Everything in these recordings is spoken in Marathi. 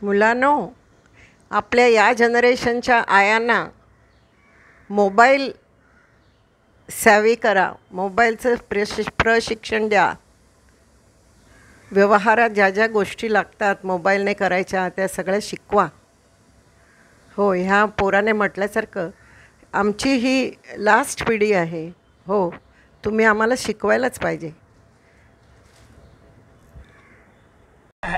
मुलांनो, आपल्या या जनरेशनच्या आयांना मोबाईल सॅवी करा, मोबाईलचं प्रशिक्षण द्या. व्यवहारात ज्या ज्या गोष्टी लागतात मोबाईलने करायच्या त्या सगळ्या शिकवा. हो, ह्या पोराने म्हटल्यासारखं आमची ही लास्ट पिढी आहे. हो, तुम्ही आम्हाला शिकवायलाच पाहिजे.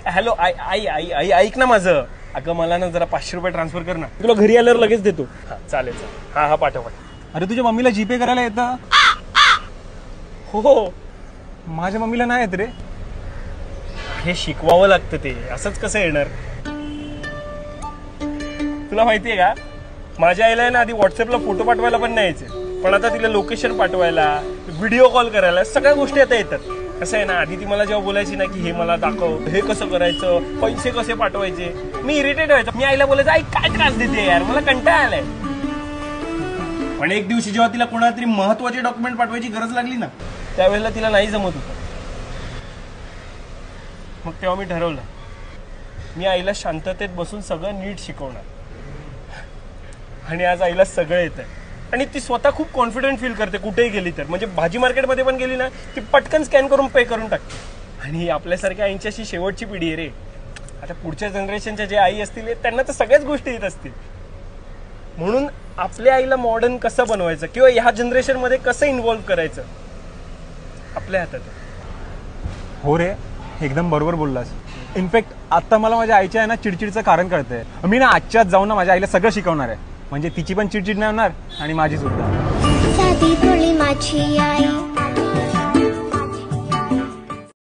हॅलो आई आई आई आई ऐक ना माझं. अगं मला ना जरा 500 रुपये ट्रान्सफर कर ना. तुला घरी आल्यावर लगेच देतो. चालेल चालेल. हा पाठव. अरे तुझ्या मम्मीला जीपे करायला येतं? हो, माझ्या मम्मीला नाही येत रे. हे शिकवावं लागतं. ते असंच कसं येणार? तुला माहितीये का, माझ्या आईला ना आधी व्हॉट्सअपला फोटो पाठवायला पण नाही यायचे, पण आता तिला लोकेशन पाठवायला, व्हिडिओ कॉल करायला सगळ्या गोष्टी आता येतात. कसं आहे ना, आधी ती मला जेव्हा बोलायची ना की हे मला दाखव, हे कसं करायचं, पैसे कसे पाठवायचे, मी इरिटेट व्हायचं. मी आईला बोलायचं, आई काय त्रास देते यार, मला कंटाळा आलाय. पण एक दिवशी जेव्हा तिला कोणाला तरी महत्वाचे डॉक्युमेंट पाठवायची गरज लागली ना, त्यावेळेला तिला नाही जमत होतं. मग तेव्हा मी ठरवलं, मी आईला शांततेत बसून सगळं नीट शिकवणार. आणि आज आईला सगळं येतंय आणि ती स्वतः खूप कॉन्फिडंट फील करते कुठेही गेली तर. म्हणजे भाजी मार्केटमध्ये पण गेली ना, ती पटकन स्कॅन करून पे करून टाकते. आणि आपल्यासारख्या आईंची अशी शेवटची पिढी आहे रे. आता पुढच्या जनरेशनच्या जे आई असतील त्यांना तर सगळ्याच गोष्टी येत असतील. म्हणून आपल्या आईला मॉडर्न कसं बनवायचं किंवा ह्या जनरेशनमध्ये कसं इन्व्हॉल्व्ह करायचं आपल्या हातात आहे. हो रे, एकदम बरोबर बोललास. इनफॅक्ट आता मला माझ्या आईच्या आहे ना चिडचिडचं कारण कळतंय. मी ना आजच्याच जाऊन ना माझ्या आईला सगळं शिकवणार आहे. म्हणजे तिची पण चिडचिड नाही होणार आणि माझी सुद्धा. साधी भोळी माझी आई.